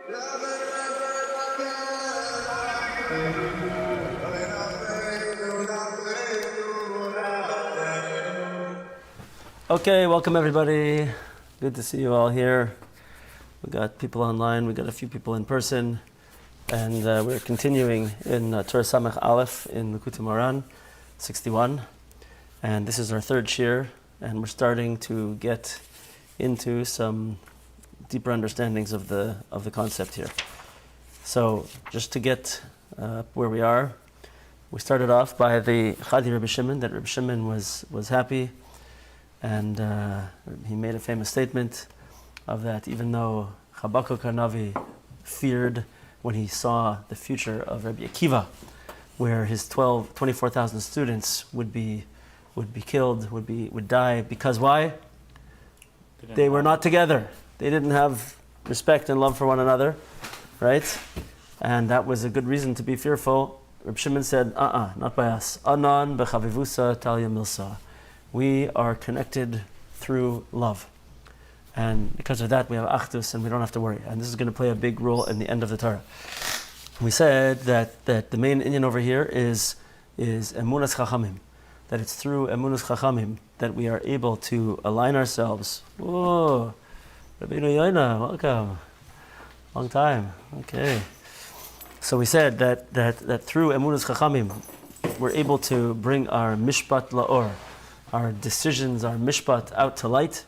Okay, welcome everybody. Good to see you all here. We got people online, we got a few people in person, and we're continuing in Torah Samach Aleph in Likutei Moharan, 61. And this is our third shiur, and we're starting to get into some deeper understandings of the concept here. So, just to get where we are, we started off by the Chadi Rabbi Shimon, that Rabbi Shimon was happy, and he made a famous statement of that even though Habakkuk HaNavi feared when he saw the future of Rabbi Akiva, where his 24,000 students would be killed, would die, because why? They were not together. They didn't have respect and love for one another, right? And that was a good reason to be fearful. Rabbi Shimon said, not by us. Anan bechavivusa talya milsa. We are connected through love. And because of that, we have achdus and we don't have to worry. And this is going to play a big role in the end of the Torah. We said that the main inyan over here is emunas chachamim. That it's through emunas chachamim that we are able to align ourselves. Whoa, Rabbeinu Yoina, welcome. Long time. Okay. So we said that through emunas chachamim, we're able to bring our mishpat la'or, our decisions, our mishpat out to light.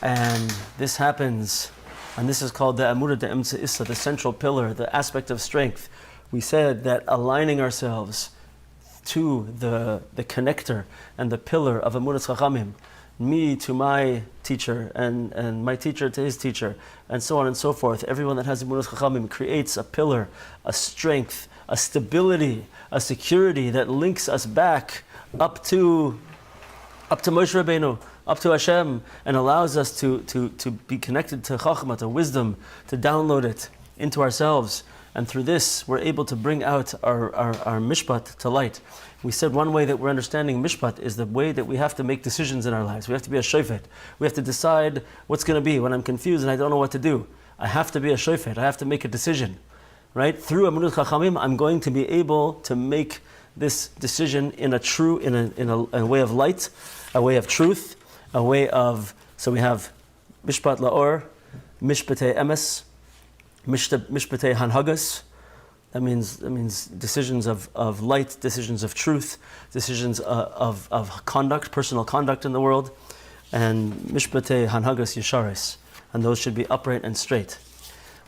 And this happens, and this is called the Amura de Emtza Issa, the central pillar, the aspect of strength. We said that aligning ourselves to the connector and the pillar of Emunas Chachamim, me to my teacher, and my teacher to his teacher, and so on and so forth. Everyone that has Emunas Chachamim creates a pillar, a strength, a stability, a security that links us back up to Moshe Rabbeinu, up to Hashem, and allows us to be connected to Chachma, to wisdom, to download it into ourselves. And through this, we're able to bring out our mishpat to light. We said one way that we're understanding mishpat is the way that we have to make decisions in our lives. We have to be a shofet. We have to decide what's going to be when I'm confused and I don't know what to do. I have to be a shofet. I have to make a decision. Right? Through Emunat Chachamim, I'm going to be able to make this decision in a way of light, a way of truth, a way of, so we have mishpat la'or, mishpatei emes, mishpatei hanhagas. That means decisions of light, decisions of truth, decisions of conduct, personal conduct in the world, and mishpatei hanhagas yesharis, and those should be upright and straight.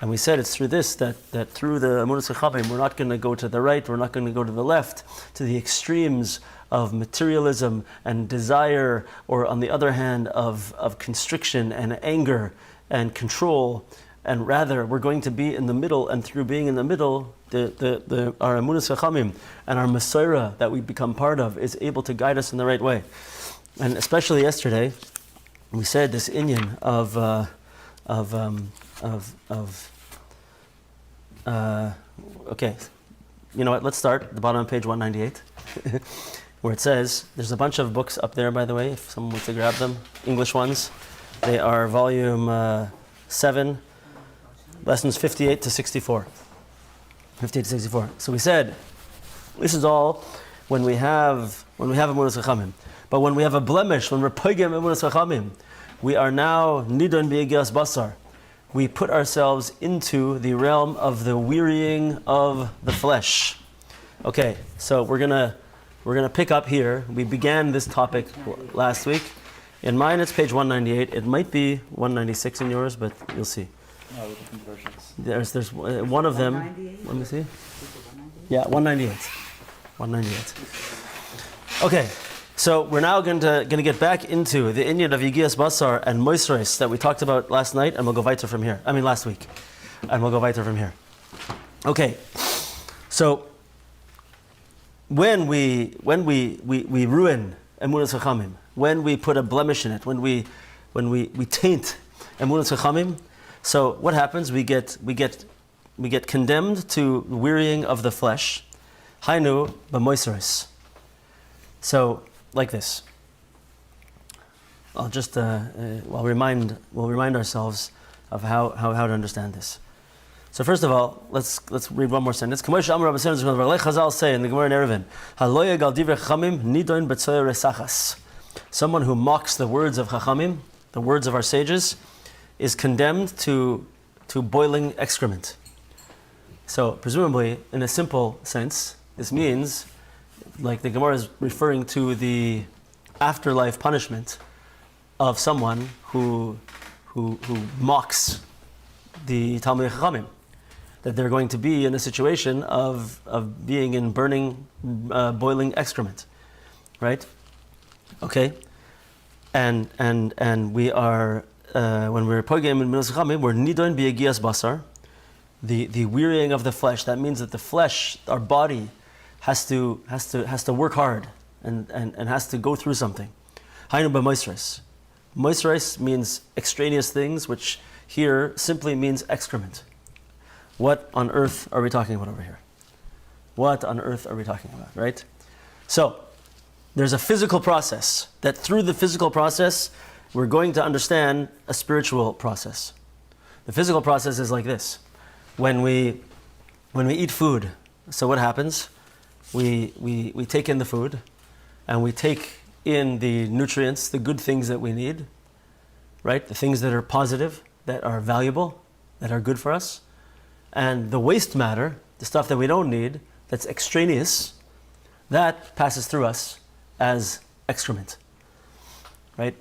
And we said it's through this that through the Emunas Chachamim, we're not going to go to the right, we're not going to go to the left, to the extremes of materialism and desire, or on the other hand, of constriction and anger and control. And rather, we're going to be in the middle, and through being in the middle, our Emunas Chachamim and our Masorah that we become part of is able to guide us in the right way. And especially yesterday, we said this inyan okay, you know what, let's start at the bottom of page 198, where it says, there's a bunch of books up there, by the way, if someone wants to grab them, English ones. They are volume 7, lessons 58 to 64. 58 to 64. So we said, this is all when we have Emunas Chachamim. But when we have a blemish, when we're poigem Emunas Chachamim, we are now nidon b'yigias basar. We put ourselves into the realm of the wearying of the flesh. Okay, so we're gonna pick up here. We began this topic last week. In mine, it's page 198. It might be 196 in yours, but you'll see. No, with different versions. There's one of them. Let me see. Yeah, 198. 198. Okay. So we're now going to get back into the inyan of Yigias Basar and Moisres that we talked about last night, and we'll go weiter from here. Last week. And we'll go weiter from here. Okay. So when we ruin Emunas Chachamim, when we put a blemish in it, when we taint Emunas Chachamim, so what happens? We get condemned to wearying of the flesh. Hainu b'moisres. So like this. I'll just we'll remind ourselves of how to understand this. So first of all, let's read one more sentence. Chazal say in the Gemara in Eruvin, "Haloya gal divrei chachamim nidon b'tzoyer resachas." Someone who mocks the words of chachamim, the words of our sages, is condemned to boiling excrement. So presumably, in a simple sense, this means, like the Gemara is referring to the afterlife punishment of someone who mocks the Talmidei Chachamim, that they're going to be in a situation of being in burning, boiling excrement, right? Okay, and we are when we're pogem in Minos Chachamim, we're nidon b'yegias basar, the wearying of the flesh. That means that the flesh, our body, has to work hard and has to go through something. Hainu b'moisres. Moisres means extraneous things, which here simply means excrement. What on earth are we talking about over here? What on earth are we talking about, right? So, there's a physical process, that through the physical process, we're going to understand a spiritual process. The physical process is like this. When we eat food, so what happens? We take in the food, and we take in the nutrients, the good things that we need, right? The things that are positive, that are valuable, that are good for us. And the waste matter, the stuff that we don't need, that's extraneous, that passes through us as excrement, right?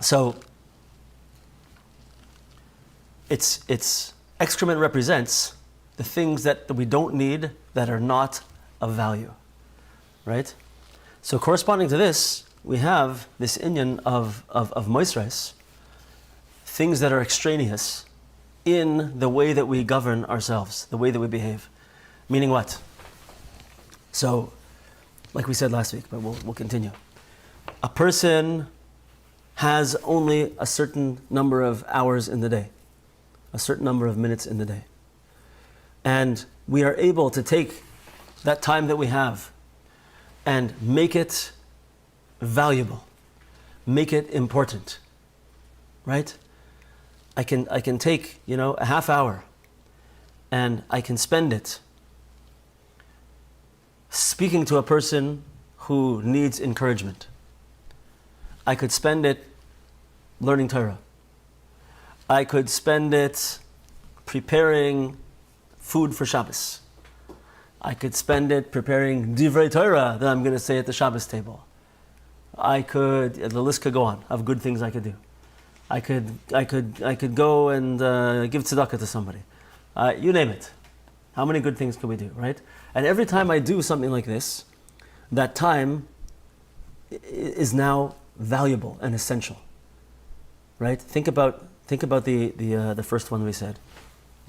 So, it's excrement represents the things that we don't need, that are not of value, right? So corresponding to this, we have this inyan of moisres, things that are extraneous in the way that we govern ourselves, the way that we behave. Meaning what? So, like we said last week, but we'll continue. A person has only a certain number of hours in the day, a certain number of minutes in the day. And we are able to take that time that we have and make it valuable, make it important, right? I can take, a half hour and I can spend it speaking to a person who needs encouragement. I could spend it learning Torah. I could spend it preparing food for Shabbos. I could spend it preparing divrei Torah that I'm going to say at the Shabbos table. The list could go on of good things I could do. I could go and give tzedakah to somebody. You name it. How many good things can we do, right? And every time I do something like this, that time is now valuable and essential, right? Think about the first one we said.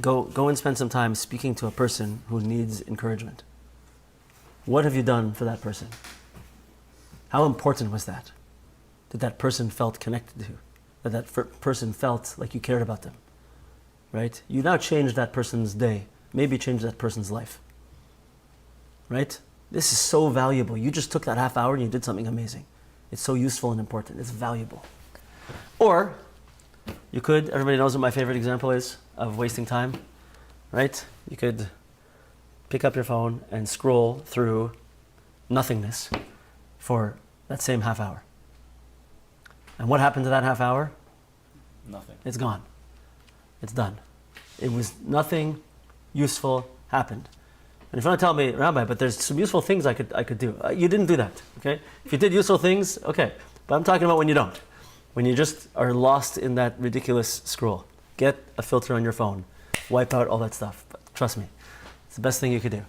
Go and spend some time speaking to a person who needs encouragement. What have you done for that person? How important was that? That person felt connected to, that person felt like you cared about them, right? You now changed that person's day, maybe changed that person's life, right? This is so valuable. You just took that half hour and you did something amazing. It's so useful and important. It's valuable. Or you could, everybody knows what my favorite example is of wasting time, right? You could pick up your phone and scroll through nothingness for that same half hour. And what happened to that half hour? Nothing. It's gone. It's done. It was nothing useful happened. And if you want to tell me, Rabbi, but there's some useful things I could do. You didn't do that, okay? If you did useful things, okay. But I'm talking about when you don't. When you just are lost in that ridiculous scroll. Get a filter on your phone. Wipe out all that stuff. But trust me, it's the best thing you could do.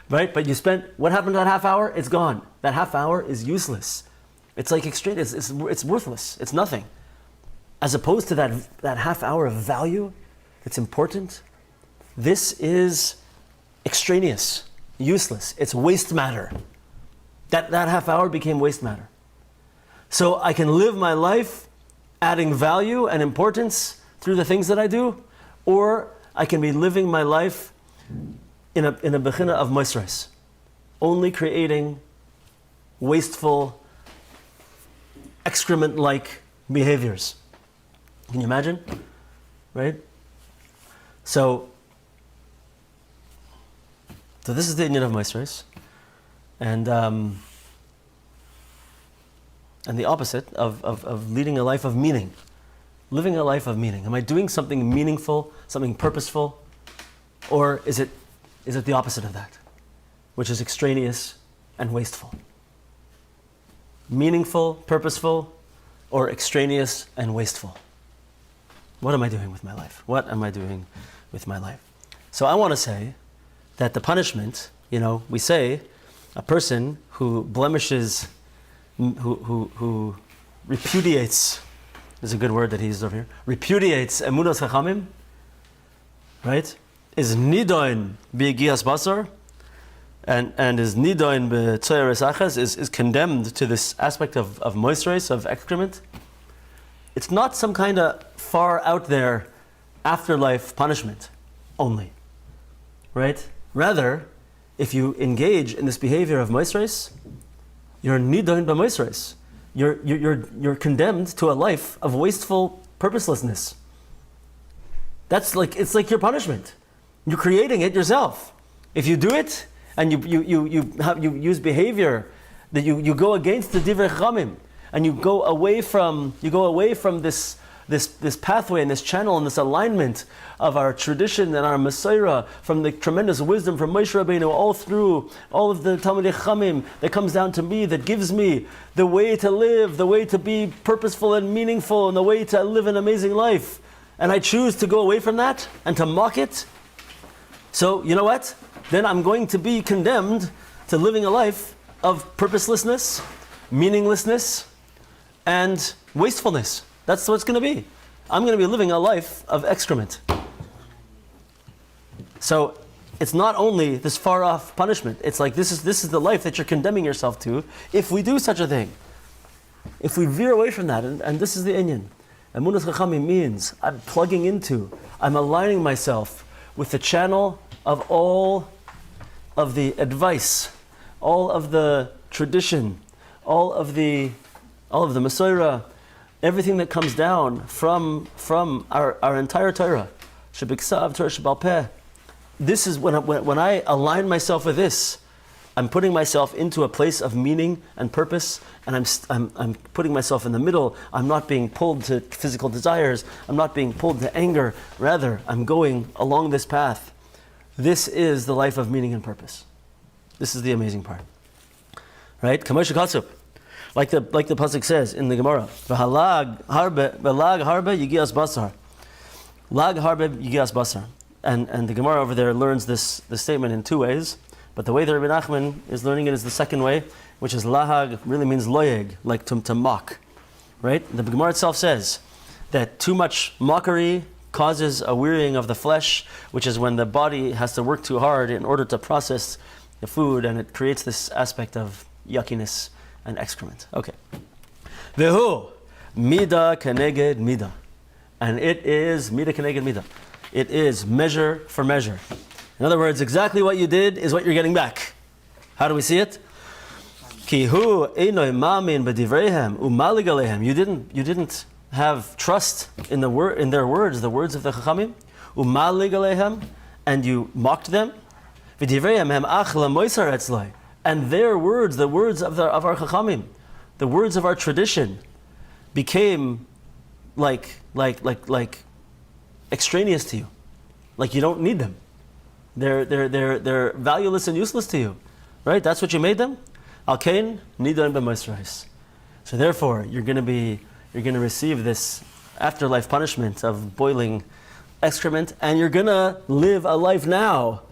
Right? But what happened to that half hour? It's gone. That half hour is useless. It's like extraneous. It's worthless. It's nothing. As opposed to that half hour of value that's important, this is extraneous, useless. It's waste matter. That half hour became waste matter. So I can live my life adding value and importance through the things that I do, or I can be living my life in a bechina of moisres, only creating wasteful, excrement-like behaviors. Can you imagine? Right? So this is the inyan of Moisres, and the opposite of leading a life of meaning, living a life of meaning. Am I doing something meaningful, something purposeful, or is it the opposite of that, which is extraneous and wasteful? Meaningful, purposeful, or extraneous and wasteful? What am I doing with my life? What am I doing with my life? So I want to say that the punishment, we say a person who blemishes, who repudiates, is a good word that he uses over here, repudiates emunas chachamim, right, is nidoin b'yigias basar, and is nidoin b'tzoyeres achas, is condemned to this aspect of moisres, of excrement. It's not some kind of far out there afterlife punishment only, right? Rather, if you engage in this behavior of moisres, you're nidoin b'moisres. You're condemned to a life of wasteful purposelessness. It's like your punishment. You're creating it yourself. If you do it and you use behavior that you go against the divrei chachamim, and you go away from this pathway and this channel and this alignment of our tradition and our Messiah, from the tremendous wisdom from Moshe Rabbeinu all through all of the Talmidei Chachamim that comes down to me, that gives me the way to live, the way to be purposeful and meaningful, and the way to live an amazing life. And I choose to go away from that and to mock it. So, you know what? Then I'm going to be condemned to living a life of purposelessness, meaninglessness, and wastefulness. That's what it's going to be. I'm going to be living a life of excrement. So it's not only this far off punishment. It's like this is the life that you're condemning yourself to if we do such a thing. If we veer away from that, and this is the inyan. Emunas Chachamim means I'm plugging into, I'm aligning myself with the channel of all of the advice, all of the tradition, all of the Messiah, everything that comes down from our entire Torah. Shebiksav Torah Shebal Peh. This is when I align myself with this, I'm putting myself into a place of meaning and purpose, and I'm putting myself in the middle. I'm not being pulled to physical desires. I'm not being pulled to anger. Rather, I'm going along this path. This is the life of meaning and purpose. This is the amazing part, right? Kamosh Katsup, like the pasuk says in the Gemara, "V'halag harbe yigias basar." Lag harbe yigias basar, and the Gemara over there learns this statement in two ways. But the way that Rabbi Nachman is learning it is the second way, which is lahag, really means loyeg, like to mock, right? The Gemara itself says that too much mockery causes a wearying of the flesh, which is when the body has to work too hard in order to process the food, and it creates this aspect of yuckiness and excrement. Okay. Vehu, mida keneged mida. And it is mida keneged mida. It is measure for measure. In other words, exactly what you did is what you're getting back. How do we see it? Ki hu einoi mamin b'divreihem umalig aleihem. You didn't have trust in their words, the words of the Chachamim. Umalig aleihem, and you mocked them. V'divreihem hem achla moisar etzlai. And their words, the words of our Chachamim, the words of our tradition, became like extraneous to you. Like you don't need them. They're valueless and useless to you, right? That's what you made them. Alkein nidan b'moisrais. So therefore, you're going to receive this afterlife punishment of boiling excrement, and you're going to live a life now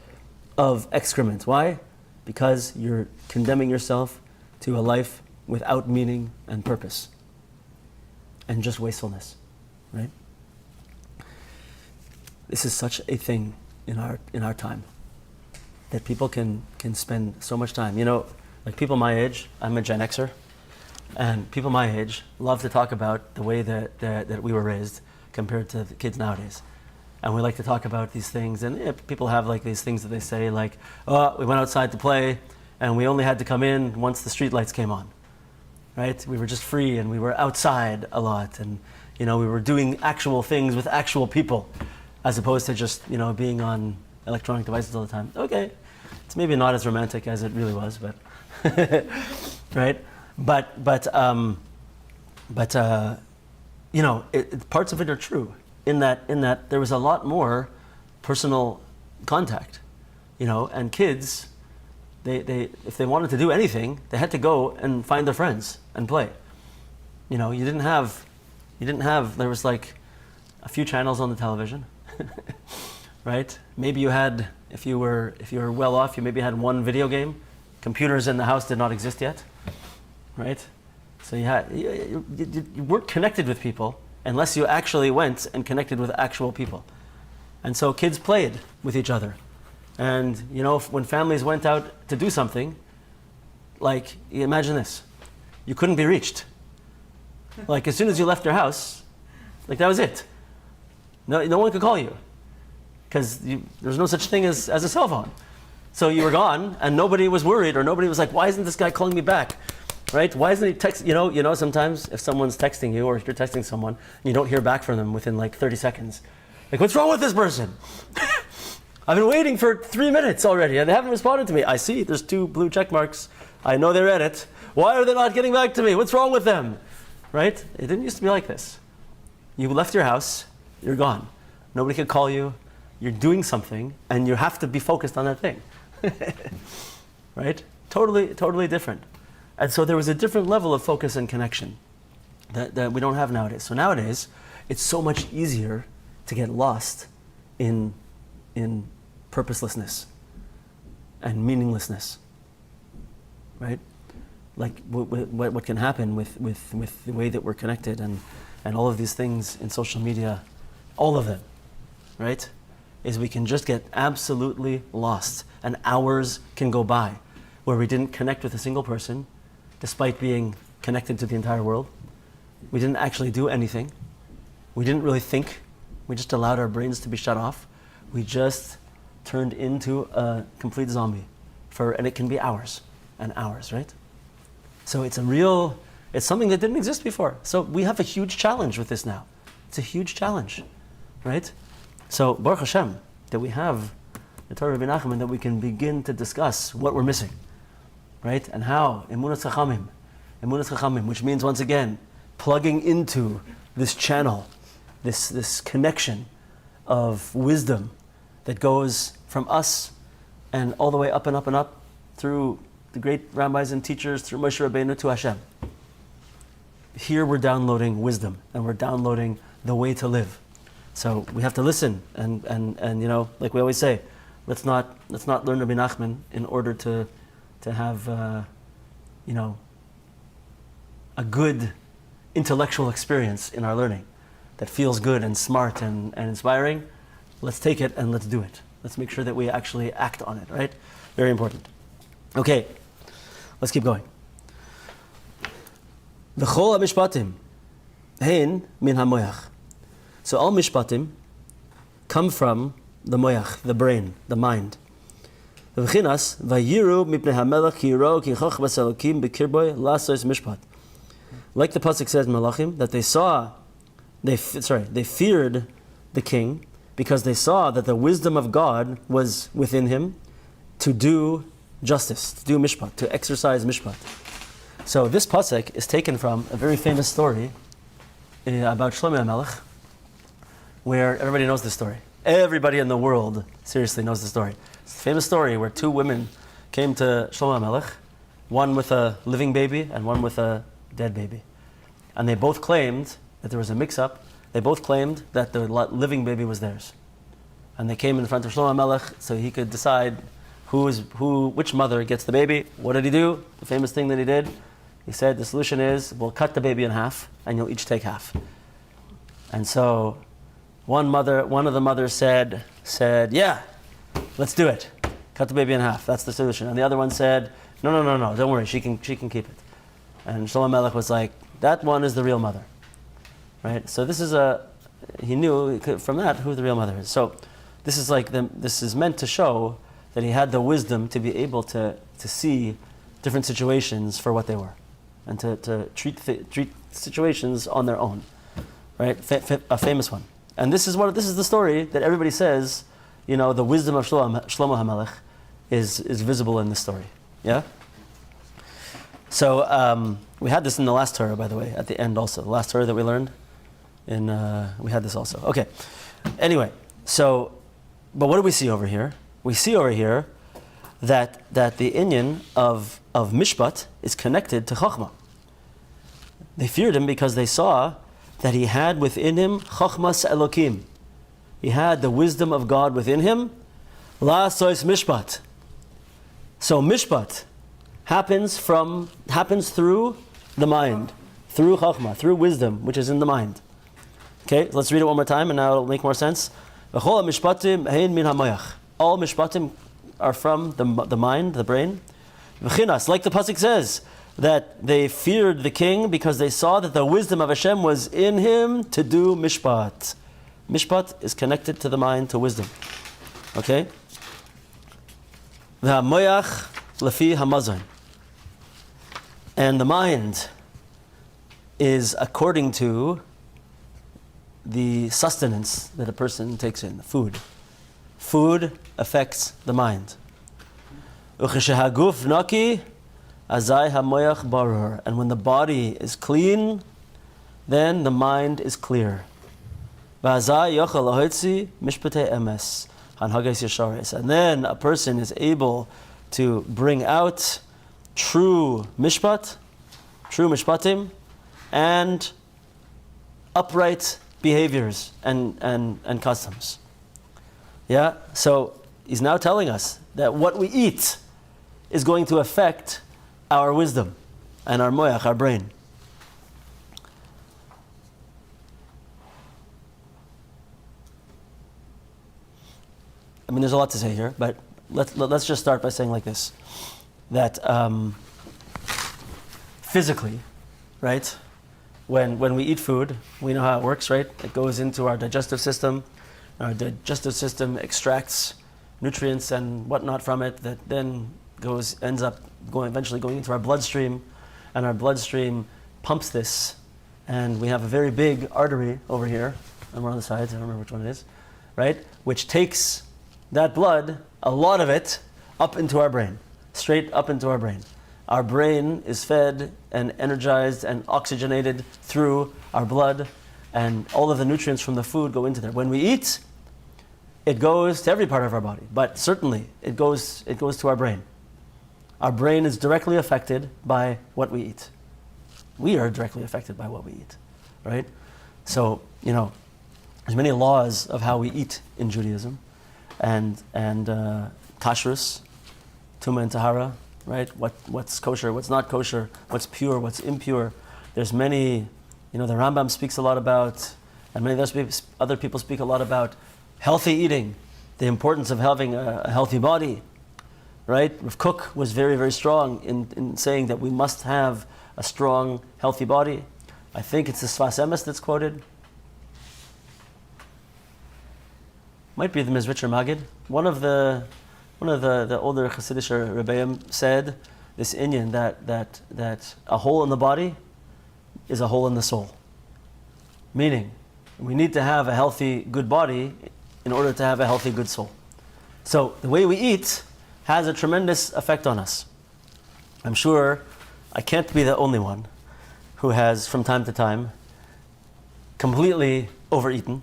of excrement. Why? Because you're condemning yourself to a life without meaning and purpose, and just wastefulness, right? This is such a thing in our time, that people can spend so much time. Like people my age, I'm a Gen Xer, and people my age love to talk about the way that we were raised compared to the kids nowadays. And we like to talk about these things, and people have like these things that they say like, oh, we went outside to play, and we only had to come in once the street lights came on, right? We were just free, and we were outside a lot, and we were doing actual things with actual people. as opposed to just, being on electronic devices all the time. Okay, it's maybe not as romantic as it really was, but right? But parts of it are true in that there was a lot more personal contact, and kids, they if they wanted to do anything, they had to go and find their friends and play. You didn't have, there was like a few channels on the television, right? Maybe you had, if you were well off, you maybe had one video game. Computers in the house did not exist yet, right? So you weren't connected with people unless you actually went and connected with actual people. And so kids played with each other. And when families went out to do something, like, imagine this, you couldn't be reached. Like, as soon as you left your house, like, that was it. No one could call you, because there's no such thing as a cell phone. So you were gone, and nobody was worried, or nobody was like, why isn't this guy calling me back? Right? Why isn't he text? Sometimes if someone's texting you, or if you're texting someone, and you don't hear back from them within like 30 seconds, like, what's wrong with this person? I've been waiting for 3 minutes already, and they haven't responded to me. I see, there's 2 blue check marks. I know they read it. Why are they not getting back to me? What's wrong with them? Right? It didn't used to be like this. You left your house, you're gone. Nobody could call you. You're doing something, and you have to be focused on that thing. Right? Totally different. And so there was a different level of focus and connection that we don't have nowadays. So nowadays, it's so much easier to get lost in purposelessness and meaninglessness. Right? Like what can happen with the way that we're connected and all of these things in social media, all of them, right? Is we can just get absolutely lost, and hours can go by where we didn't connect with a single person despite being connected to the entire world. We didn't actually do anything. We didn't really think. We just allowed our brains to be shut off. We just turned into a complete zombie and it can be hours and hours, right? So it's something that didn't exist before. So we have a huge challenge with this now. It's a huge challenge, right? So Baruch Hashem, that we have the Torah of Rabbi Nachman, that we can begin to discuss what we're missing, right? And how, Emunas Chachamim, which means, once again, plugging into this channel, this connection of wisdom that goes from us and all the way up and up and up through the great rabbis and teachers, through Moshe Rabbeinu to Hashem. Here we're downloading wisdom, and we're downloading the way to live. So we have to listen, and like we always say, let's not learn Rabbi Nachman in order to have a good intellectual experience in our learning that feels good and smart and inspiring. Let's take it and let's do it. Let's make sure that we actually act on it, right? Very important. Okay, let's keep going. V'chol ha-mishpatim hein min ha-moyach. So all mishpatim come from the moyach, the brain, the mind. V'chinas vayiru mipnei hamelech ki yiro ki choch bas Elokim b'kirboy lasos mishpat. Like the pasuk says in Malachim, that they feared the king because they saw that the wisdom of God was within him to do justice, to do mishpat, to exercise mishpat. So this pasuk is taken from a very famous story about Shlomo HaMelech, where everybody knows this story. Everybody in the world seriously knows the story. It's a famous story where 2 women came to Shlomo HaMelech, one with a living baby and one with a dead baby. And they both claimed that there was a mix-up. They both claimed that the living baby was theirs. And they came in front of Shlomo HaMelech so he could decide which mother gets the baby. What did he do? The famous thing that he did, he said, the solution is, we'll cut the baby in half and you'll each take half. And so one of the mothers said, yeah, let's do it. Cut the baby in half. That's the solution. And the other one said, no, don't worry, she can keep it. And Shlomo HaMelech was like, that one is the real mother, right? So he knew from that who the real mother is. So this is meant to show that he had the wisdom to be able to see different situations for what they were, and to treat situations on their own, right? A famous one. And this is the story that everybody says, the wisdom of Shlomo HaMelech is visible in this story. Yeah? So we had this in the last Torah, by the way, at the end also. The last Torah that we learned, we had this also. Okay. Anyway, but what do we see over here? We see over here that the inyan of Mishpat is connected to Chochmah. They feared him because they saw that he had within him Chochmas Elokim. He had the wisdom of God within him. La sois Mishpat. So Mishpat happens through the mind, through Chochmah, through wisdom, which is in the mind. Okay, let's read it one more time, and now it'll make more sense. All Mishpatim are from the mind, the brain. Like the pasuk says, that they feared the king because they saw that the wisdom of Hashem was in him to do mishpat. Mishpat is connected to the mind, to wisdom. Okay? V'hamoyach lefi hamazon. And the mind is according to the sustenance that a person takes in, food. Food affects the mind. Ucheshehaguf naki azai hamoyach barur. And when the body is clean, then the mind is clear. V'azai yochel lahotzi mishpatei emes hanhages yesharis. And then a person is able to bring out true mishpatim, and upright behaviors and customs. Yeah? So he's now telling us that what we eat is going to affect our wisdom and our moyach, our brain. I mean, there's a lot to say here, but let's just start by saying like this, that physically, right, when we eat food, we know how it works, right? It goes into our digestive system. Our digestive system extracts nutrients and whatnot from it that then ends up eventually going into our bloodstream, and our bloodstream pumps this, and we have a very big artery over here, on one of the sides, I don't remember which one it is, right, which takes that blood, a lot of it, up into our brain, straight up into our brain. Our brain is fed and energized and oxygenated through our blood, and all of the nutrients from the food go into there. When we eat, it goes to every part of our body, but certainly it goes to our brain. Our brain is directly affected by what we eat. We are directly affected by what we eat, right? So, there's many laws of how we eat in Judaism, and kashrus, tuma and tahara, right? What's kosher, what's not kosher, what's pure, what's impure. There's many, the Rambam speaks a lot about, and many other people speak a lot about healthy eating, the importance of having a healthy body, right? Rav Kook was very, very strong in saying that we must have a strong, healthy body. I think it's the Sfas Emes that's quoted. Might be the Mizritcher Magid. One of the older Hasidic Rebbeim said this inyan that a hole in the body is a hole in the soul. Meaning, we need to have a healthy, good body in order to have a healthy, good soul. So the way we eat has a tremendous effect on us. I'm sure I can't be the only one who has, from time to time, completely overeaten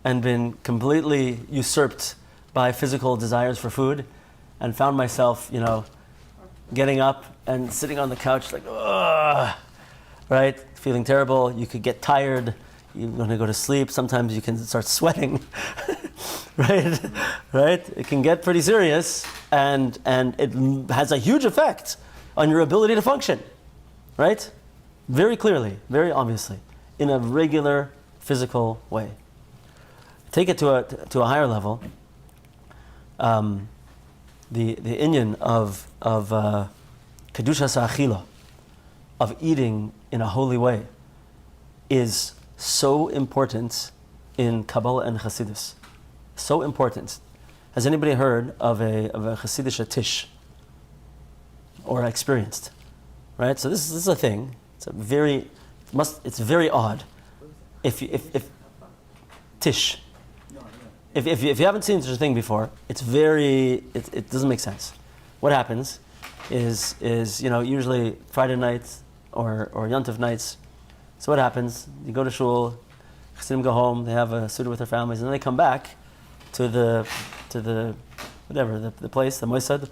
and been completely usurped by physical desires for food, and found myself, getting up and sitting on the couch like, ugh, right? Feeling terrible. You could get tired. You're going to go to sleep. Sometimes you can start sweating, right? Right? It can get pretty serious, and it has a huge effect on your ability to function, right? Very clearly, very obviously, in a regular physical way. Take it to a higher level. The inyan of kedushas ha'achila, of eating in a holy way, is so important in Kabbalah and Hasidus. So important. Has anybody heard of a Hasidic tish or experienced? Right. So this is a thing. It's very odd. If tish. If you haven't seen such a thing before, it doesn't make sense. What happens is usually Friday nights or Yontif nights. So what happens? You go to shul, Chassidim go home, they have a suda with their families, and then they come back to the place, the moisad,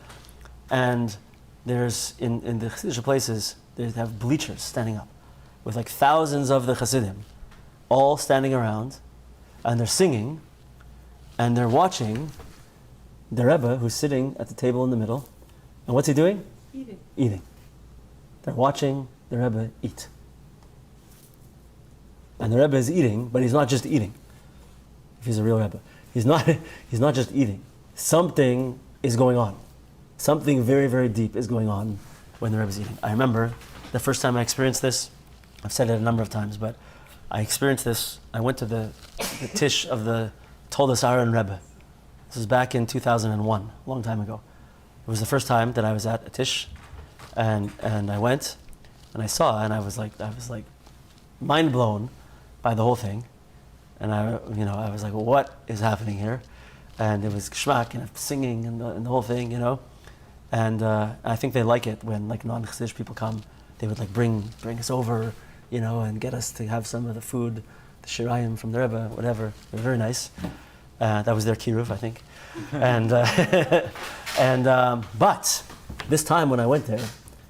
and there's in the Chassidic places they have bleachers standing up with like thousands of the Chassidim, all standing around, and they're singing, and they're watching the Rebbe who's sitting at the table in the middle, and what's he doing? Eating. They're watching the Rebbe eat. And the Rebbe is eating, but he's not just eating. If he's a real Rebbe, he's not just eating. Something is going on. Something very, very deep is going on when the Rebbe is eating. I remember the first time I experienced this. I've said it a number of times, but I experienced this. I went to the tish of the Toldos Aaron Rebbe. This was back in 2001, a long time ago. It was the first time that I was at a tish, and I went, and I saw, and I was like mind blown by the whole thing, and I was like, well, what is happening here? And it was geschmack and singing and the whole thing, and I think they like it when like non-Chassidish people come. They would like bring us over, and get us to have some of the food, the shirayim from the Rebbe, whatever. They were very nice. That was their kiruv, I think. But this time when I went there,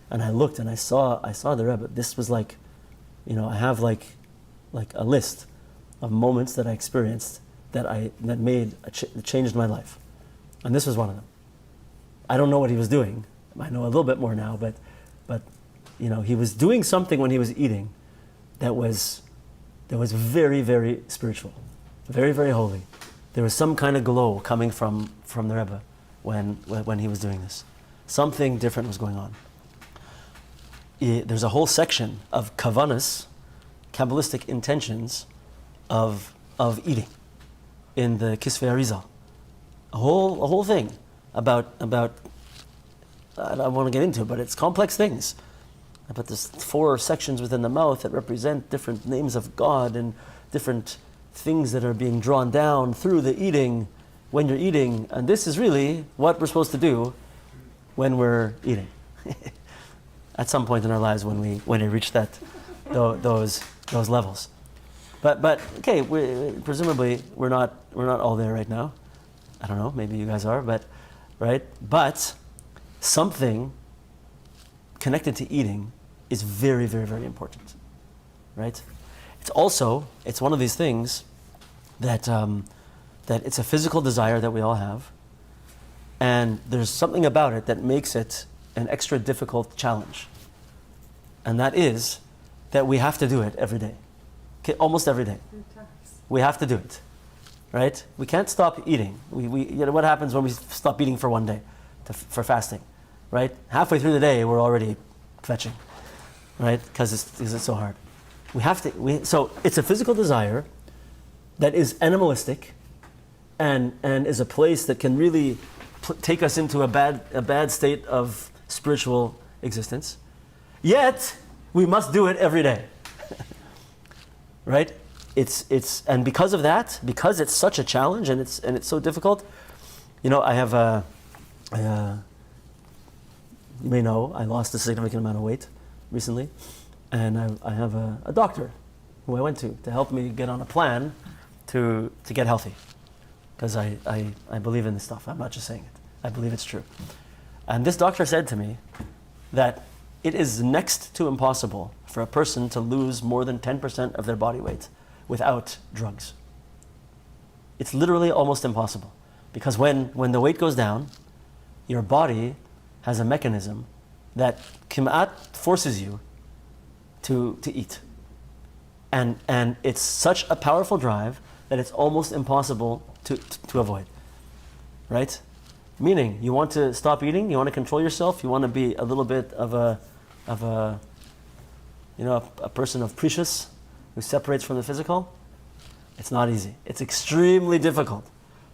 and I looked and I saw the Rebbe, this was like, I have like a list of moments that I experienced that changed my life, and this was one of them. I don't know what he was doing. I know a little bit more now, but he was doing something when he was eating that was very, very spiritual, very, very holy. There was some kind of glow coming from the Rebbe when he was doing this. Something different was going on. There's a whole section of kavanas, Kabbalistic intentions of eating in the Kisvei Arizal. A whole thing about I don't want to get into it, but it's complex things. But there's 4 sections within the mouth that represent different names of God and different things that are being drawn down through the eating when you're eating. And this is really what we're supposed to do when we're eating. At some point in our lives when we reach those levels. But okay, presumably we're not all there right now. I don't know, maybe you guys are, but right? But something connected to eating is very, very, very important. Right? It's one of these things that it's a physical desire that we all have, and there's something about it that makes it an extra difficult challenge. And that is that we have to do it every day. Okay, almost every day. We have to do it. Right? We can't stop eating. What happens when we stop eating for one day for fasting? Right? Halfway through the day we're already fetching. Right? Because it's so hard. We have to. So it's a physical desire that is animalistic, and is a place that can really take us into a bad state of spiritual existence. Yet we must do it every day. Right? It's and because of that, because it's such a challenge and it's so difficult. I have you may know I lost a significant amount of weight recently. And I have a doctor who I went to help me get on a plan to get healthy. Because I believe in this stuff. I'm not just saying it. I believe it's true. And this doctor said to me that it is next to impossible for a person to lose more than 10% of their body weight without drugs. It's literally almost impossible. Because when the weight goes down, your body has a mechanism that kimat forces you to eat. And it's such a powerful drive that it's almost impossible to avoid. Right? Meaning, you want to stop eating, you want to control yourself, you want to be a little bit of a person of precious who separates from the physical. It's not easy. It's extremely difficult.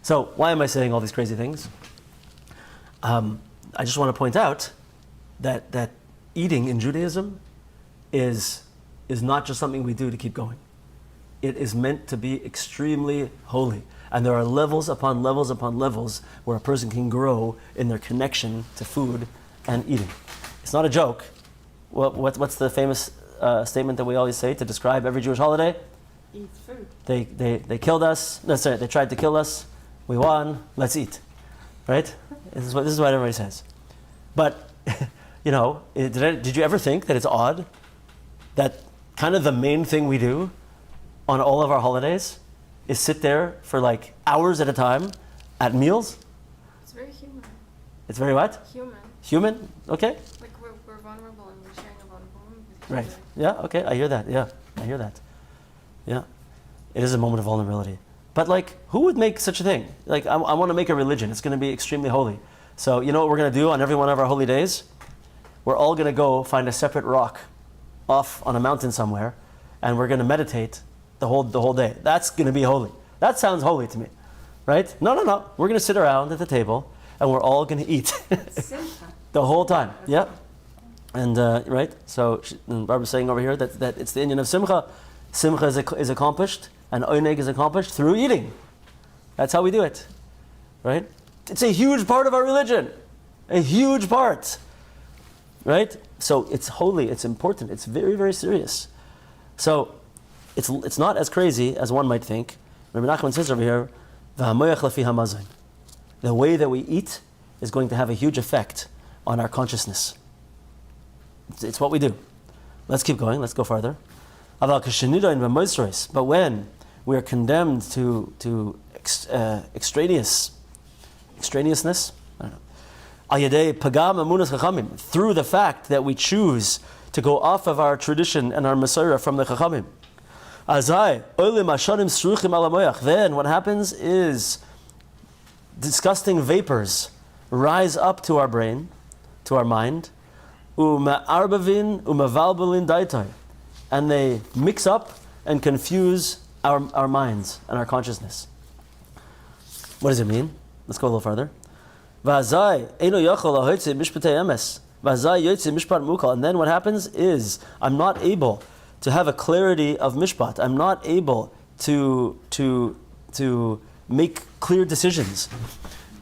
So why am I saying all these crazy things? I just want to point out that eating in Judaism is not just something we do to keep going. it is meant to be extremely holy. And there are levels upon levels upon levels where a person can grow in their connection to food and eating. It's not a joke. What's the famous statement that we always say to describe every Jewish holiday? Eat food. They killed us. No, sorry, they tried to kill us. We won. Let's eat. Right? This is what everybody says. But, did you ever think that it's odd that kind of the main thing we do on all of our holidays is sit there for like hours at a time at meals? It's very human. It's very what? Human. Human? Okay. Like we're vulnerable and we're sharing a vulnerable moment with each Right. other. Yeah, okay, I hear that. Yeah, I hear that. Yeah. It is a moment of vulnerability. But like, who would make such a thing? Like, I want to make a religion. It's going to be extremely holy. So, you know what we're going to do on every one of our holy days? We're all going to go find a separate rock off on a mountain somewhere, and we're going to meditate the whole day. That's going to be holy. That sounds holy to me. Right? No. We're going to sit around at the table, and we're all going to eat. The whole time. Yeah. And, right? So, Barbara's saying over here that it's the inyan of simcha. Simcha is accomplished, and oineg is accomplished through eating. That's how we do it. Right? It's a huge part of our religion. A huge part. Right? So it's holy, it's important, it's very, very serious. So it's not as crazy as one might think. Rabbi Nachman says over here, "V'hamoyach lefi hamazon." The way that we eat is going to have a huge effect on our consciousness. It's what we do. Let's keep going, let's go farther. But when we are condemned to extraneousness, I don't know, through the fact that we choose to go off of our tradition and our Messiah from the Chachamim. Then what happens is disgusting vapors rise up to our brain, to our mind, and they mix up and confuse our minds and our consciousness. What does it mean? Let's go a little further. And then what happens is I'm not able to have a clarity of mishpat. I'm not able to make clear decisions,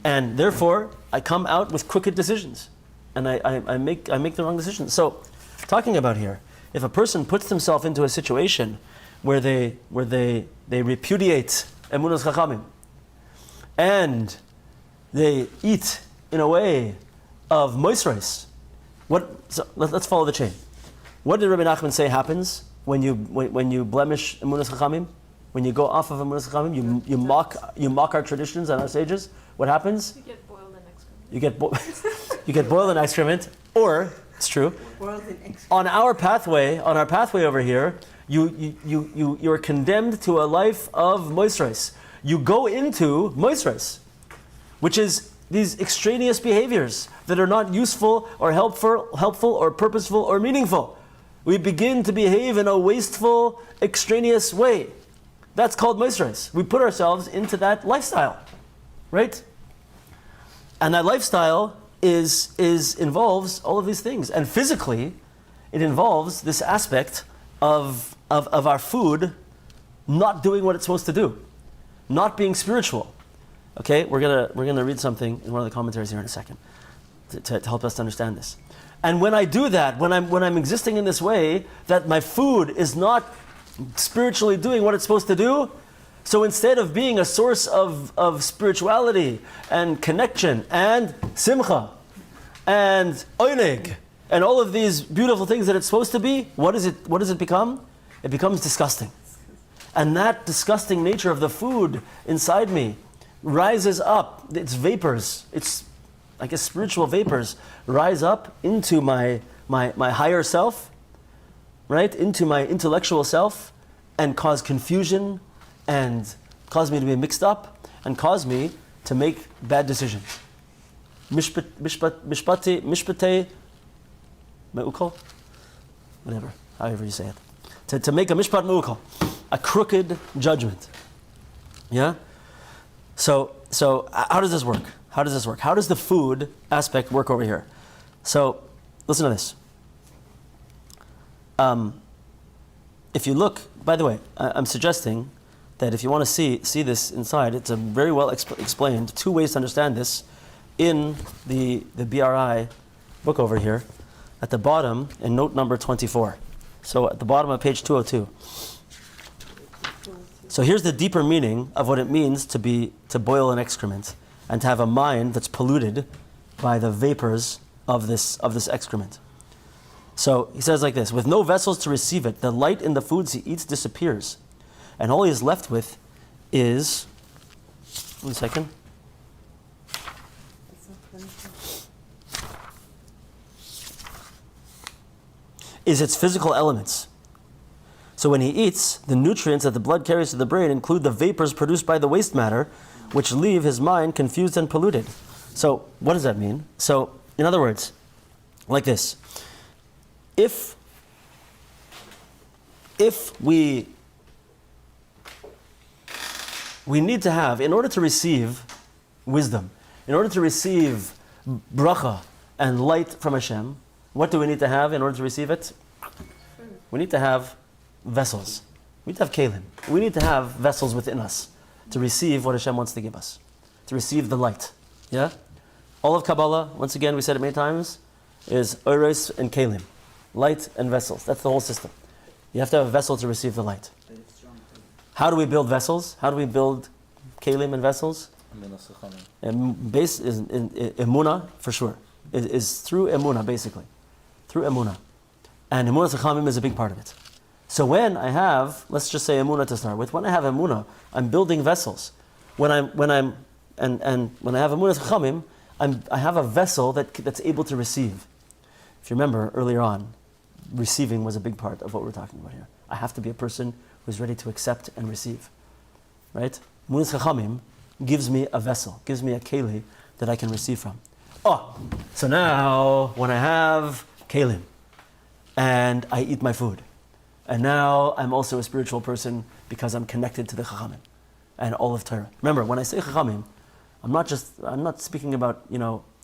and therefore I come out with crooked decisions, and I make the wrong decisions. So, talking about here, if a person puts themselves into a situation where they repudiate emunas chachamim, and they eat in a way of moisres. So let's follow the chain. What did Rabbi Nachman say happens when you blemish emunas chachamim? When you go off of emunas chachamim, you mock our traditions and our sages. What happens? You get boiled in excrement. You get boiled in excrement, or it's true. Boiled in excrement. On our pathway over here, you're condemned to a life of moisres. You go into moisres, which is these extraneous behaviors that are not useful or helpful or purposeful or meaningful. We begin to behave in a wasteful, extraneous way. That's called moisres. We put ourselves into that lifestyle, right? And that lifestyle involves all of these things. And physically, it involves this aspect of our food not doing what it's supposed to do, not being spiritual. Okay, we're gonna read something in one of the commentaries here in a second to help us to understand this. And when I do that, when I'm existing in this way, that my food is not spiritually doing what it's supposed to do, so instead of being a source of spirituality and connection and simcha and oineg and all of these beautiful things that it's supposed to be, what does it become? It becomes disgusting. And that disgusting nature of the food inside me rises up, its vapors, spiritual vapors rise up into my higher self, right? Into my intellectual self, and cause confusion, and cause me to be mixed up, and cause me to make bad decisions. Mishpatei me'ukal? Whatever, however you say it. To make a mishpat me'ukal, a crooked judgment. Yeah? So how does this work? How does the food aspect work over here? So listen to this. if you look, by the way, I'm suggesting that if you want to see this inside, it's a very well explained, two ways to understand this in the BRI book over here, at the bottom in note number 24. So at the bottom of page 202. So here's the deeper meaning of what it means to boil an excrement and to have a mind that's polluted by the vapors of this excrement. So he says like this: with no vessels to receive it, the light in the foods he eats disappears, and all he is left with is, 1 second. Is its physical elements. So when he eats, the nutrients that the blood carries to the brain include the vapors produced by the waste matter, which leave his mind confused and polluted. So what does that mean? So in other words, like this: if we need to have, in order to receive wisdom, in order to receive bracha and light from Hashem, what do we need to have in order to receive it? We need to have vessels. We need to have kelim. We need to have vessels within us to receive what Hashem wants to give us, to receive the light. Yeah? All of Kabbalah, once again, we said it many times, is oros and kelim, light and vessels. That's the whole system. You have to have a vessel to receive the light. How do we build vessels? How do we build kelim and vessels? And base is in emunah, for sure. It is through emunah, basically. Through emunah. And emunah tzachamim is a big part of it. So when I have, let's just say emunah to start with, when I have emunah, I'm building vessels. When I have emunah tzachamim, I have a vessel that's able to receive. If you remember earlier on, receiving was a big part of what we're talking about here. I have to be a person who's ready to accept and receive. Right? Emunah tzachamim gives me a vessel, gives me a keli that I can receive from. Oh, so now when I have kelim and I eat my food, and now I'm also a spiritual person because I'm connected to the Chachamim and all of Torah. Remember, when I say Chachamim, I'm not speaking about,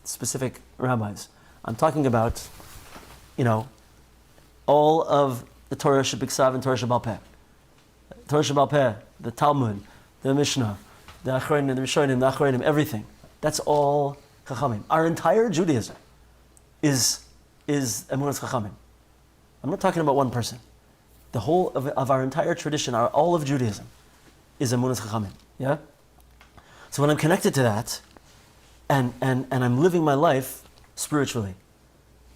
specific rabbis. I'm talking about, all of the Torah Shebiksav and Torah Shebal Peh. Torah Shebal Peh, the Talmud, the Mishnah, the Achronim, the Rishonim, the Achronim, everything. That's all Chachamim. Our entire Judaism is Emunat Chachamim. I'm not talking about one person. The whole of our entire tradition, all of Judaism, is Emunat Chachamim. Yeah? So when I'm connected to that, and I'm living my life spiritually,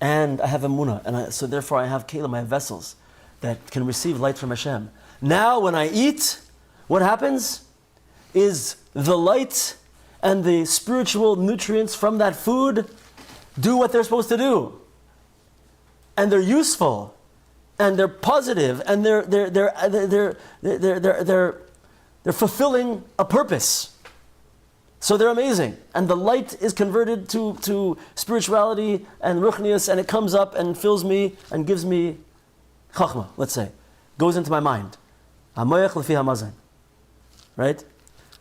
and I have Emunah, and so therefore I have kelim, I have vessels that can receive light from Hashem. Now when I eat, what happens is the light and the spiritual nutrients from that food do what they're supposed to do. And they're useful, and they're positive, and they're fulfilling a purpose. So they're amazing. And the light is converted to spirituality and ruchnius, and it comes up and fills me and gives me chachma, let's say. Goes into my mind. Hamoyach lefi hamazon. Right?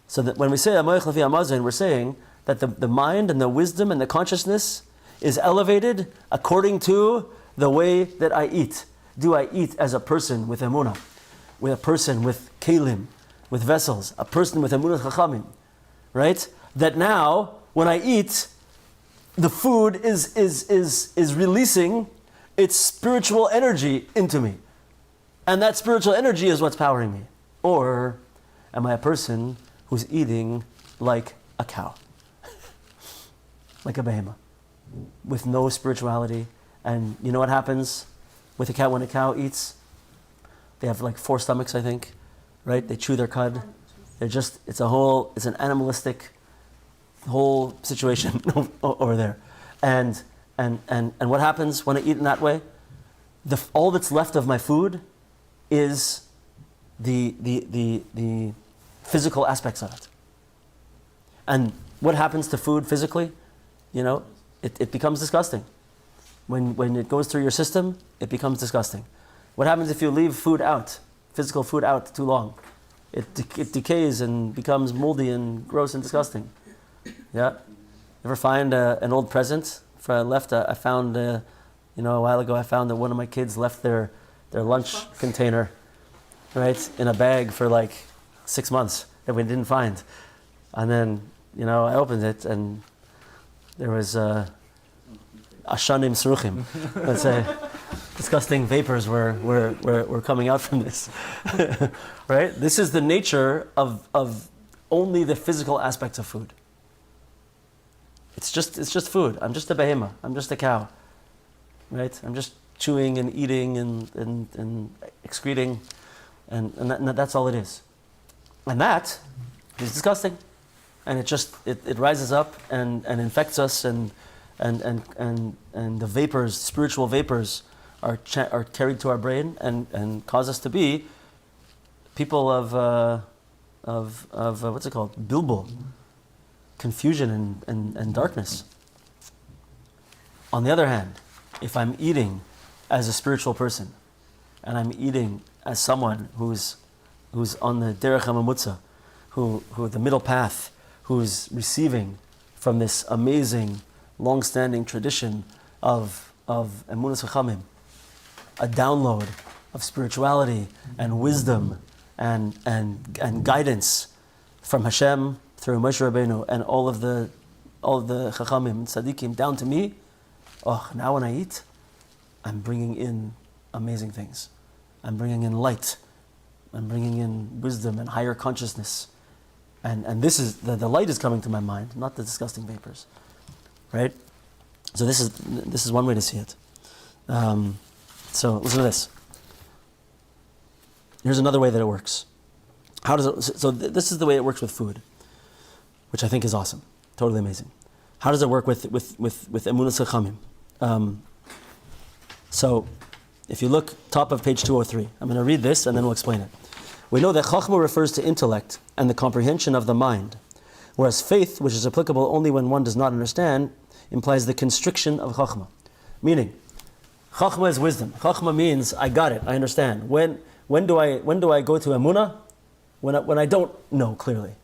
So that when we say hamoyach lefi hamazon, we're saying that the mind and the wisdom and the consciousness is elevated according to the way that I eat. Do I eat as a person with emunah, with a person with kelim, with vessels, a person with emunah chachamim, right? That now, when I eat, the food is releasing its spiritual energy into me, and that spiritual energy is what's powering me. Or am I a person who's eating like a cow, like a behemoth, with no spirituality? And you know what happens with a cow when a cow eats? They have like 4 stomachs, I think, right? They chew their cud. It's an animalistic whole situation over there. And what happens when I eat in that way? All that's left of my food is the physical aspects of it. And what happens to food physically? It becomes disgusting. When it goes through your system, it becomes disgusting. What happens if you leave food out, physical food out, too long? It decays and becomes moldy and gross and disgusting. Yeah? Ever find an old present? I found, a while ago, I found that one of my kids left their lunch container right, in a bag for like 6 months that we didn't find. And then, I opened it and there was ashanim sruchim. Let's say disgusting vapors were coming out from this. Right? This is the nature of only the physical aspects of food. It's just food. I'm just a behemoth. I'm just a cow. Right? I'm just chewing and eating and excreting, and that's all it is. And that is disgusting. And it rises up and infects us, and the vapors, spiritual vapors, are carried to our brain and cause us to be people of what's it called? Bilbul, confusion and darkness. On the other hand, if I'm eating as a spiritual person, and I'm eating as someone who's on the derech hamamutza, who the middle path, who's receiving from this amazing, long-standing tradition of emunas chachamim, a download of spirituality and wisdom and guidance from Hashem through Moshe Rabbeinu and all of the chachamim, tzaddikim down to me. Oh, now when I eat, I'm bringing in amazing things. I'm bringing in light. I'm bringing in wisdom and higher consciousness. And this is, the light is coming to my mind, not the disgusting vapors. Right? So this is one way to see it. So listen to this. Here's another way that it works. This is the way it works with food, which I think is awesome. Totally amazing. How does it work with emunas chachamim? So, if you look top of page 203, I'm going to read this and then we'll explain it. We know that chachma refers to intellect and the comprehension of the mind, whereas faith, which is applicable only when one does not understand, implies the constriction of chachma. Meaning, chachma is wisdom. Chachma means I got it, I understand. When do I go to emunah? When I don't know clearly,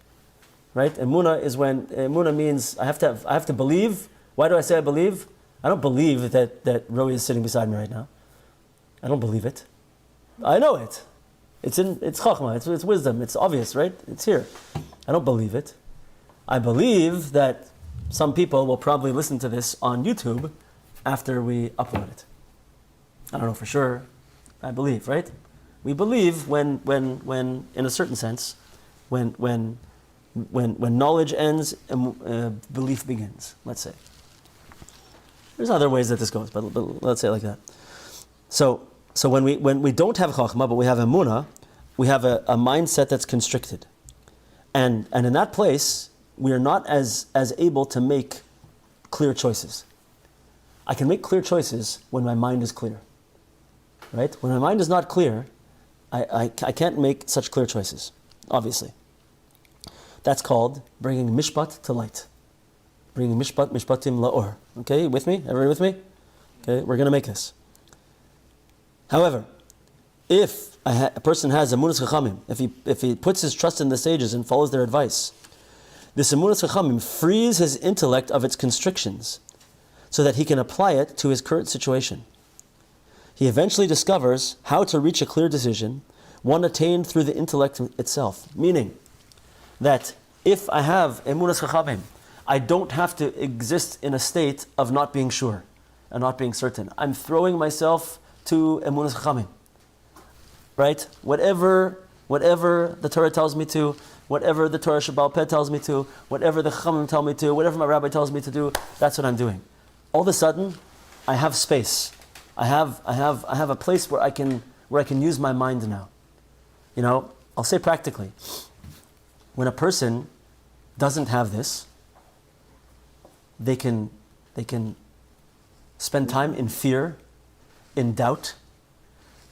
right? Emunah means I have to believe. Why do I say I believe? I don't believe that Roey is sitting beside me right now. I don't believe it. I know it. It's chachma. It's wisdom. It's obvious, right? It's here. I don't believe it. I believe that some people will probably listen to this on YouTube after we upload it. I don't know for sure. I believe, right? We believe when in a certain sense, when knowledge ends and belief begins. Let's say. There's other ways that this goes, but let's say it like that. So when we don't have chachma, but we have emunah, we have a mindset that's constricted, and in that place we are not as able to make clear choices. I can make clear choices when my mind is clear, right? When my mind is not clear, I can't make such clear choices. Obviously, that's called bringing mishpat to light. Bringing mishpatim la'or. Okay, with me? Everybody with me? Okay, we're going to make this. However, if a person has emunas chachamim, if he puts his trust in the sages and follows their advice, this emunas chachamim frees his intellect of its constrictions so that he can apply it to his current situation. He eventually discovers how to reach a clear decision, one attained through the intellect itself. Meaning that if I have emunas chachamim, I don't have to exist in a state of not being sure and not being certain. I'm throwing myself to emunas chachamim, right? Whatever the Torah tells me to, whatever the Torah Shabbal Peh tells me to, whatever the chachamim tell me to, whatever my rabbi tells me to do, that's what I'm doing. All of a sudden, I have space. I have a place where I can use my mind now. I'll say practically, when a person doesn't have this, they can spend time in fear, in doubt,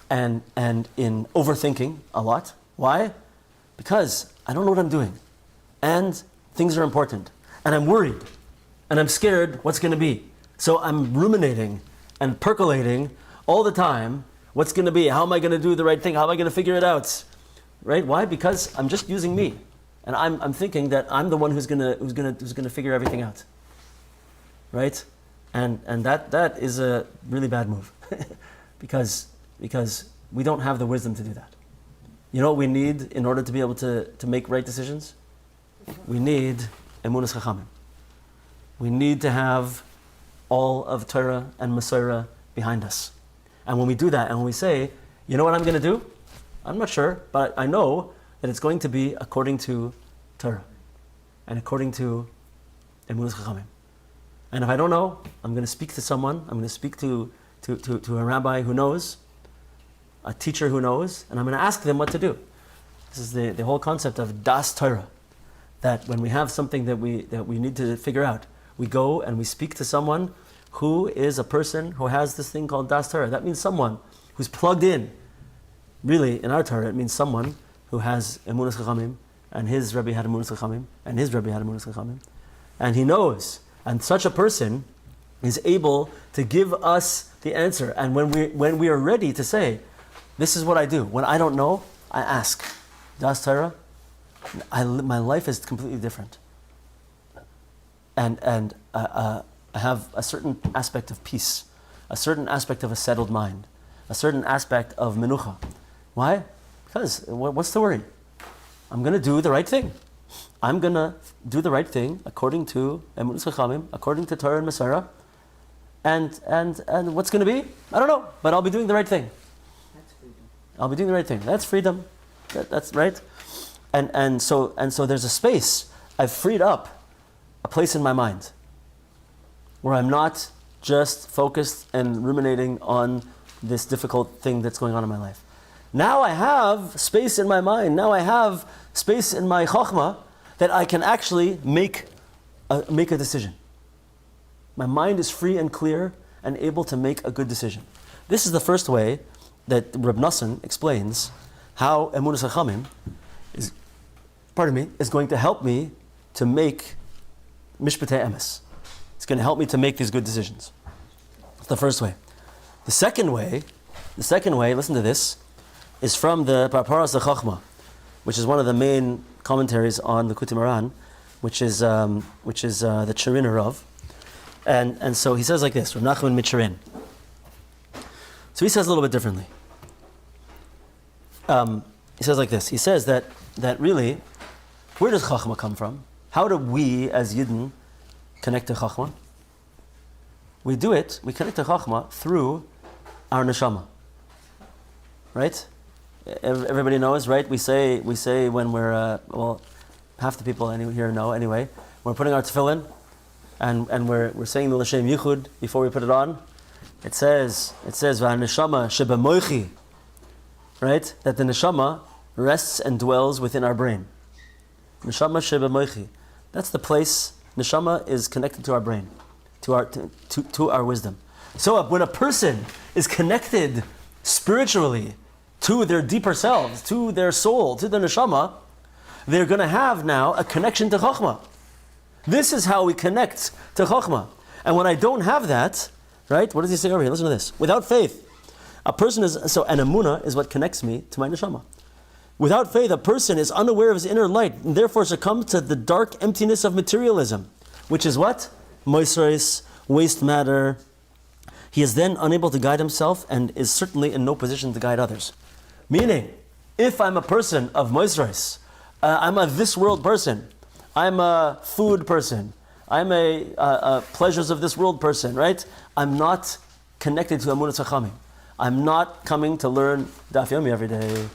and in overthinking a lot. Why? Because I don't know what I'm doing, and things are important, and I'm worried, and I'm scared what's going to be. So I'm ruminating and percolating all the time. What's going to be? How am I going to do the right thing? How am I going to figure it out? Right? Why? Because I'm just using me, and I'm thinking that I'm the one who's going to figure everything out. Right? And that is a really bad move because we don't have the wisdom to do that. You know what we need in order to be able to make right decisions? We need emunas chachamim. We need to have all of Torah and Masorah behind us. And when we do that, and when we say, you know what I'm going to do? I'm not sure, but I know that it's going to be according to Torah and according to emunas chachamim. And if I don't know, I'm going to speak to someone. I'm going to speak to a rabbi who knows, a teacher who knows, and I'm going to ask them what to do. This is the whole concept of das Torah. That when we have something that we need to figure out, we go and we speak to someone who is a person who has this thing called das Torah. That means someone who's plugged in. Really, in our Torah, it means someone who has emunas chachamim, and his Rebbe had emunas chachamim, and his Rebbe had emunas chachamim, and he knows. And such a person is able to give us the answer. And when we are ready to say, this is what I do. When I don't know, I ask. Das Torah, my life is completely different. And I have a certain aspect of peace, a certain aspect of a settled mind, a certain aspect of menucha. Why? Because what's the worry? I'm going to do the right thing. I'm going to do the right thing according to emunas chachamim, according to Torah and Masorah. And what's going to be? I don't know, but I'll be doing the right thing. That's freedom. I'll be doing the right thing. That's freedom. That's right. And so there's a space. I've freed up a place in my mind where I'm not just focused and ruminating on this difficult thing that's going on in my life. Now I have space in my mind. Now I have space in my chokhmah that I can actually make a decision. My mind is free and clear and able to make a good decision. This is the first way that Reb Nassan explains how emunas chachamim is going to help me to make mishpatei emes. It's going to help me to make these good decisions. That's the first way. The second way, listen to this, is from the Parparas HaChachma, which is one of the main commentaries on the Likutei Moharan, which is the Chirin Rav. And so he says like this, Rav Nachman Michirin. So he says a little bit differently. He says like this. He says that really, where does Chachma come from? How do we as Yidden connect to Chachma? We connect to Chachma through our neshama. Right? Everybody knows, right? We say when we're, half the people here know anyway, we're putting our tefillin, and we're saying the L'Shem Yichud before we put it on. It says, V'haneshama sheba moichi, right? That the neshama rests and dwells within our brain. Neshama sheba moichi. That's the place. Neshama is connected to our brain, to our wisdom. So when a person is connected spiritually to their deeper selves, to their soul, to their neshama, they're going to have now a connection to Chokhmah. This is how we connect to Chokhmah. And when I don't have that, right, what does he say over here? Listen to this. Without faith, an emunah is what connects me to my neshama. Without faith, a person is unaware of his inner light, and therefore succumbs to the dark emptiness of materialism, which is what? Moisres, waste matter. He is then unable to guide himself and is certainly in no position to guide others. Meaning, if I'm a person of moisres, I'm a this world person, I'm a food person, I'm a pleasures of this world person, right? I'm not connected to emunas chachamim. I'm not coming to learn Daf Yomi every day.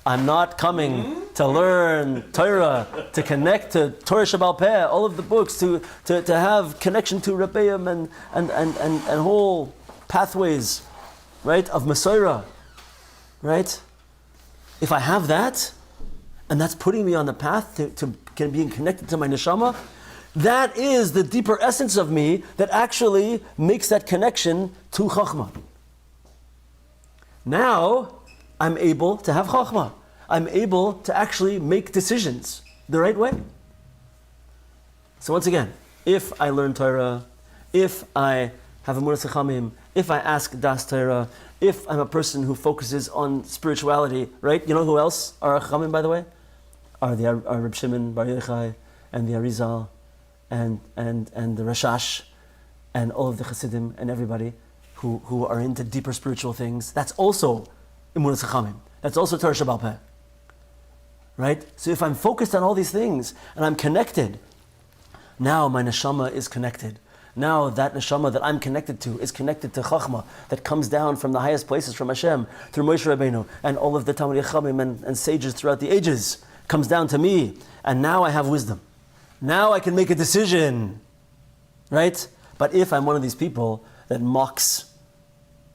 I'm not coming to learn Torah, to connect to Torah Shabbal Peh, all of the books, to have connection to Rebbeim and whole pathways, right, of Masorah, right? If I have that, and that's putting me on the path to being connected to my neshama, that is the deeper essence of me that actually makes that connection to Chachma. Now, I'm able to have Chachma. I'm able to actually make decisions the right way. So once again, if I learn Torah, if I have emunas chachamim, if I ask das Torah, if I'm a person who focuses on spirituality, right? You know who else are chachamim, by the way? Are Reb Shimon Bar Yochai and the Arizal and the Rashash and all of the Chassidim and everybody who are into deeper spiritual things. That's also emunas chachamim. That's also Torah Shabbal Peh. right? So if I'm focused on all these things and I'm connected, now my neshama is connected. Now that neshama that I'm connected to is connected to Chachma that comes down from the highest places from Hashem through Moshe Rabbeinu and all of the Talmidei Chachamim and sages throughout the ages comes down to me, and now I have wisdom. Now I can make a decision, right? But if I'm one of these people that mocks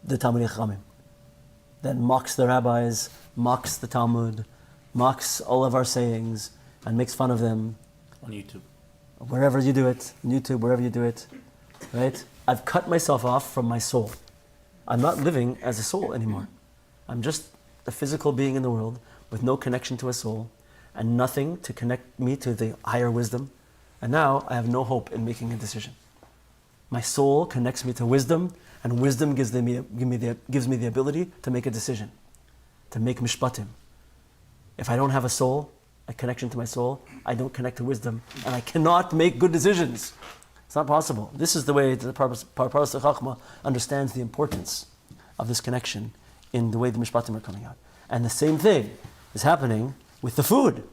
the Talmidei Chachamim, that mocks the rabbis, mocks the Talmud, mocks all of our sayings, and makes fun of them On YouTube. wherever you do it, on YouTube, wherever you do it, right? I've cut myself off from my soul. I'm not living as a soul anymore. I'm just a physical being in the world with no connection to a soul and nothing to connect me to the higher wisdom. And now I have no hope in making a decision. My soul connects me to wisdom, and wisdom gives me the ability to make a decision, to make mishpatim. If I don't have a soul, a connection to my soul, I don't connect to wisdom, and I cannot make good decisions. It's not possible. This is the way the Parparas Chachma understands the importance of this connection in the way the mishpatim are coming out. And the same thing is happening with the food.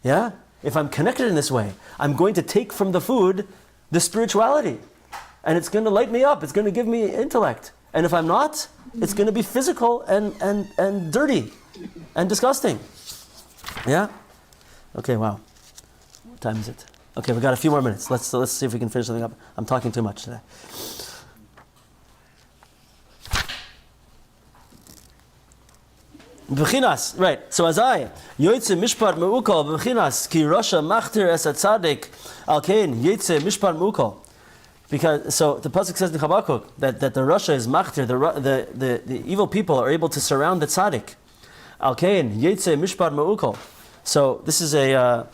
Yeah? If I'm connected in this way, I'm going to take from the food the spirituality. And it's going to light me up. It's going to give me intellect. And if I'm not, it's going to be physical and dirty and disgusting. Yeah? Okay, wow. What time is it? Okay, we've got a few more minutes. Let's see if we can finish something up. I'm talking too much today. B'chinas, right. So as I yoytze mishpat meukol b'chinas ki rasha machtir es atzadik al kein yoytze mishpat meukol. Because so the pasuk says in Habakkuk that the rasha is machtir, the evil people are able to surround the tzaddik. Al kein yoytze mishpat meukol. So this is an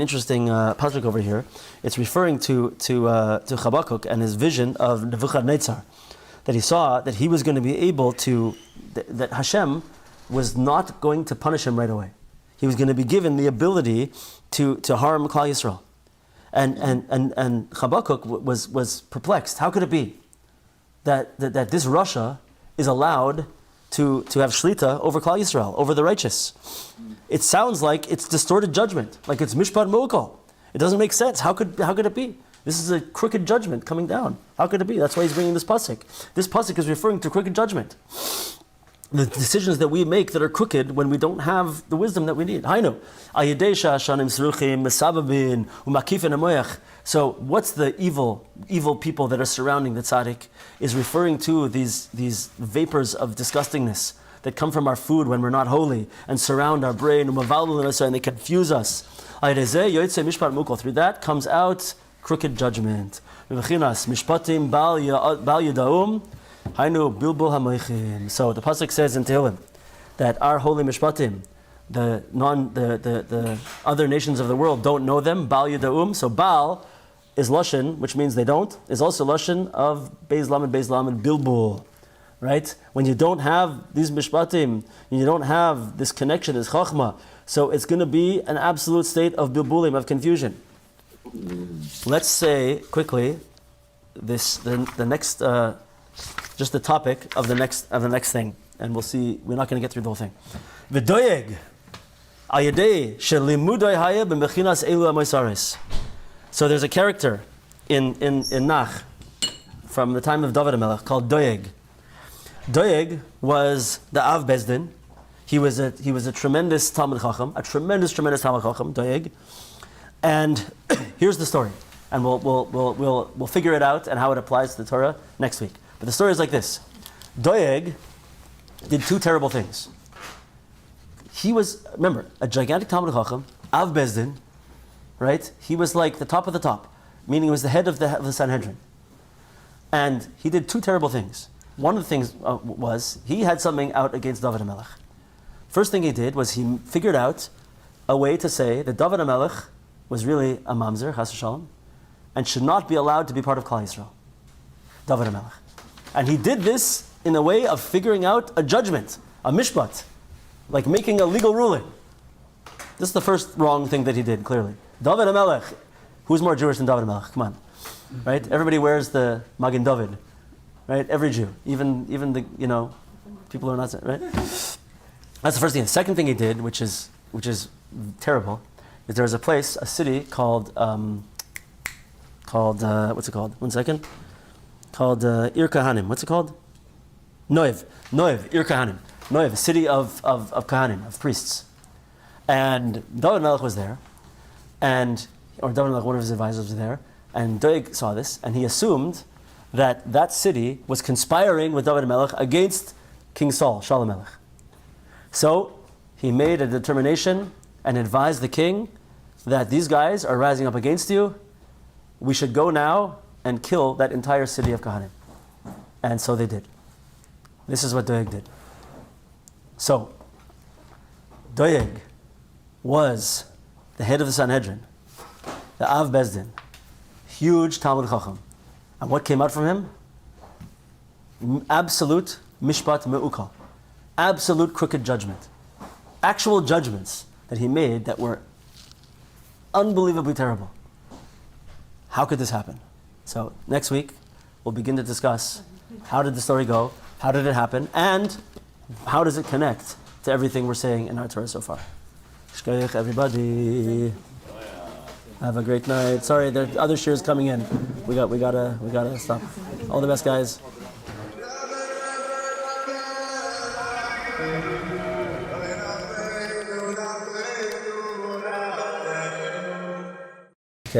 interesting pasuk over here. It's referring to Habakkuk and his vision of Nebuchadnezzar, that he saw that he was going to be able to, that Hashem was not going to punish him right away. He was going to be given the ability to harm Klal Yisrael. And Habakkuk was perplexed. How could it be that this Russia is allowed to have shlita over Klal Yisrael, over the righteous? It sounds like it's distorted judgment, like it's mishpat meukol. It doesn't make sense. How could it be? This is a crooked judgment coming down. How could it be? That's why he's bringing this pasuk. This pasuk is referring to crooked judgment. The decisions that we make that are crooked when we don't have the wisdom that we need. So what's the evil people that are surrounding the tzaddik is referring to these vapors of disgustingness that come from our food when we're not holy and surround our brain and they confuse us. Through that comes out crooked judgment. So the pasuk says in Tehillim that our holy mishpatim, the other nations of the world don't know them. Bal Yadaum. So Baal is lashon, which means they don't, is also lashon of Beis Lamed Bilbul. Right? When you don't have these mishpatim, you don't have this connection, this chachma, so it's going to be an absolute state of bilbulim, of confusion. Let's say quickly the next just the topic of the next thing, and we'll see. We're not going to get through the whole thing. V'doyeg ayedei shelimudoi haya b'mechinas elu amosaris. So there's a character in Nach from the time of David HaMelech called Doeg. Doeg was the Av Bezdin. He was a tremendous Talmud Chacham, a tremendous Talmud Chacham, Doeg. And here's the story, and we'll figure it out and how it applies to the Torah next week. But the story is like this: Doeg did two terrible things. He was, remember, a gigantic Talmud Chacham, Av Bezdin, right? He was like the top of the top, meaning he was the head of the Sanhedrin. And he did two terrible things. One of the things was he had something out against David HaMelech. First thing he did was he figured out a way to say that David HaMelech was really a mamzer, chas v'shalom, and should not be allowed to be part of Klal Yisrael. David HaMelech. And he did this in a way of figuring out a judgment, a mishpat, like making a legal ruling. This is the first wrong thing that he did, clearly. David HaMelech, who's more Jewish than David HaMelech? Come on. Right? Everybody wears the Magen David. Right? Every Jew. Even the, people who are not, right? That's the first thing. The second thing he did, which is terrible, is there was a place, a city called what's it called? 1 second. Called Ir Kahanim. What's it called? Noiv, Ir Kahanim. Noiv, a city of Kahanim, of priests. And David Melech was there, or David Melech, one of his advisors was there, and Doeg saw this, and he assumed that city was conspiring with David Melech against King Saul, Shalom Melech. So he made a determination and advised the king that these guys are rising up against you. We should go now and kill that entire city of Kahanim. And so they did. This is what Doeg did. So, Doeg was the head of the Sanhedrin, the Av Bezdin, huge Talmud Chacham. And what came out from him? Absolute mishpat me'ukal. Absolute crooked judgment. Actual judgments that he made that were unbelievably terrible. How could this happen? So next week, we'll begin to discuss how did the story go, how did it happen, and how does it connect to everything we're saying in our Torah so far. Shkoyach, everybody. Have a great night. Sorry, there are other shiurs coming in. We gotta stop. All the best, guys.